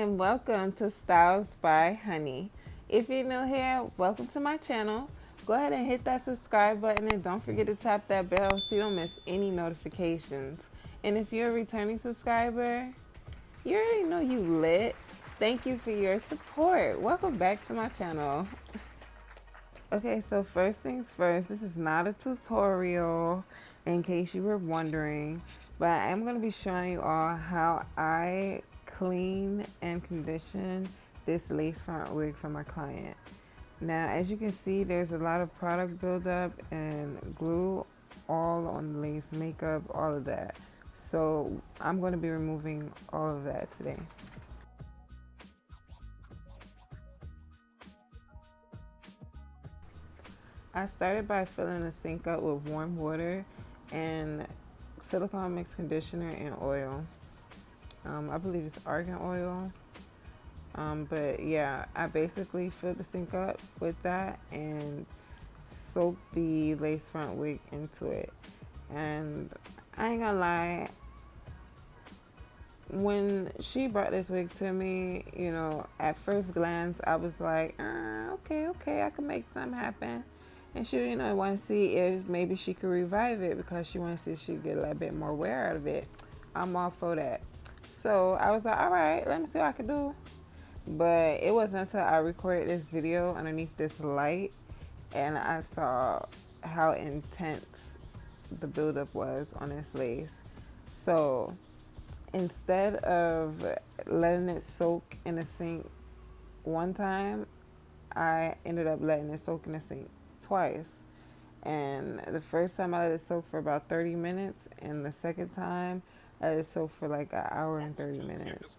And welcome to Styles by Honey. If you're new here, welcome to my channel. Go ahead and hit that subscribe button and don't forget to tap that bell so you don't miss any notifications. And if you're a returning subscriber, you already know you lit. Thank you for your support. Welcome back to my channel. Okay, so first things first, this is not a tutorial in case you were wondering, but I am going to be showing you all how I clean and condition this lace front wig for my client. Now, as you can see, there's a lot of product buildup and glue all on the lace, makeup, all of that. So I'm going to be removing all of that today. I started by filling the sink up with warm water and silicone mix conditioner and oil. I believe it's Argan oil. But yeah, I basically filled the sink up with that and soaked the lace front wig into it. And I ain't gonna lie, when she brought this wig to me, you know, at first glance, I was like, okay, I can make something happen. And she, you know, want to see if maybe she could revive it because she wants to see if she could get a little bit more wear out of it. I'm all for that. So I was like, all right, let me see what I can do. But it wasn't until I recorded this video underneath this light and I saw how intense the buildup was on this lace. So instead of letting it soak in the sink one time, I ended up letting it soak in the sink twice. And the first time I let it soak for about 30 minutes, and the second time I let it soak for like an hour and 30 minutes.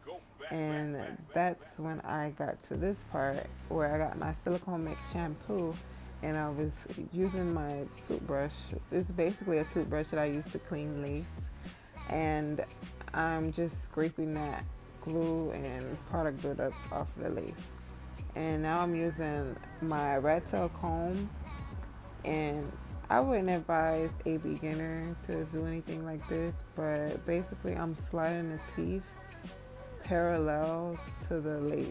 And that's when I got to this part where I got my silicone mix shampoo and I was using my toothbrush. It's basically a toothbrush that I use to clean lace. And I'm just scraping that glue and product buildup off of the lace. And now I'm using my rat tail comb, and I wouldn't advise a beginner to do anything like this, but basically I'm sliding the teeth parallel to the lace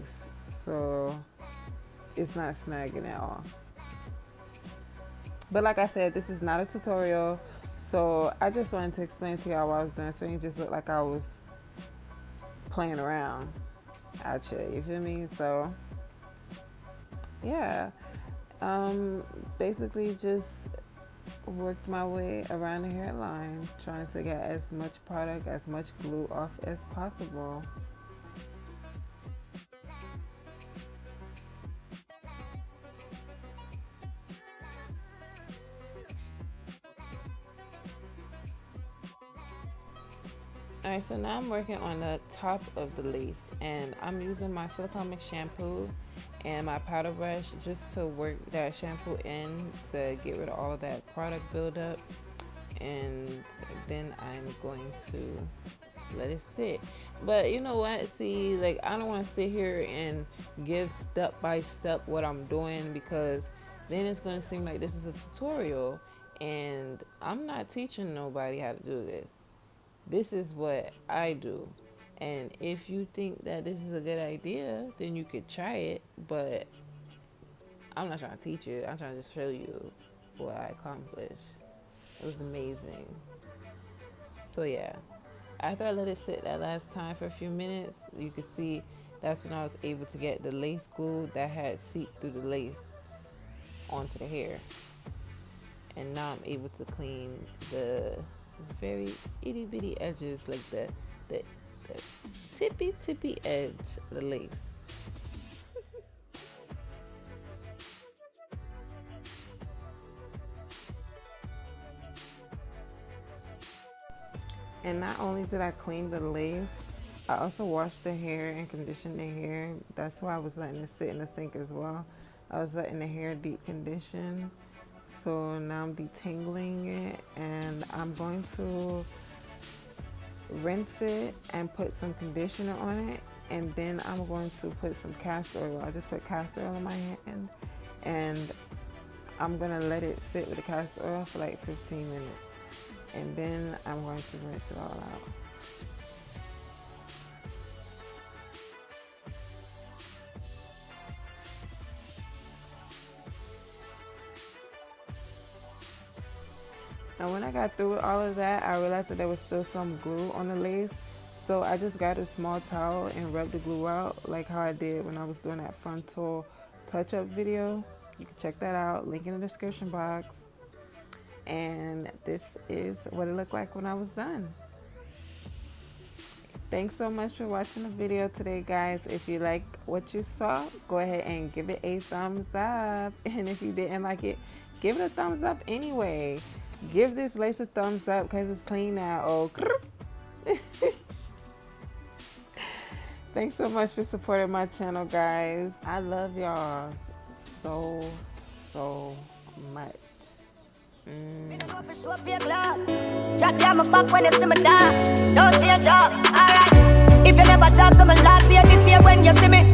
so it's not snagging at all. But like I said, this is not a tutorial, so I just wanted to explain to y'all what I was doing so it just looked like I was playing around at you feel me? So yeah, basically just worked my way around the hairline trying to get as much product, as much glue off as possible. Alright, so now I'm working on the top of the lace and I'm using my silicone mix shampoo and my powder brush just to work that shampoo in to get rid of all of that product buildup, and then I'm going to let it sit. But you know what, see, like I don't want to sit here and give step by step what I'm doing because then it's going to seem like this is a tutorial and I'm not teaching nobody how to do this. This is what I do. And if you think that this is a good idea, then you could try it. But I'm not trying to teach you. I'm trying to just show you what I accomplished. It was amazing. So yeah, after I let it sit that last time for a few minutes, you could see that's when I was able to get the lace glue that had seeped through the lace onto the hair. And now I'm able to clean the very itty bitty edges, like the tippy edge of the lace. And not only did I clean the lace, I also washed the hair and conditioned the hair. That's why I was letting it sit in the sink as well. I was letting the hair deep condition. So now I'm detangling it and I'm going to rinse it and put some conditioner on it, and then I'm going to put some castor oil. I just put castor oil in my hand and I'm gonna let it sit with the castor oil for like 15 minutes, and then I'm going to rinse it all out. And when I got through with all of that, I realized that there was still some glue on the lace. So I just got a small towel and rubbed the glue out like how I did when I was doing that frontal touch-up video. You can check that out, link in the description box. And this is what it looked like when I was done. Thanks so much for watching the video today, guys. If you like what you saw, go ahead and give it a thumbs up. And if you didn't like it, give it a thumbs up anyway. Give this lace a thumbs up because it's clean now. Oh, thanks so much for supporting my channel, guys. I love y'all so much. Chat down my back when you see me die. Don't change up, alright. If you never talk to me last year, this year when you see me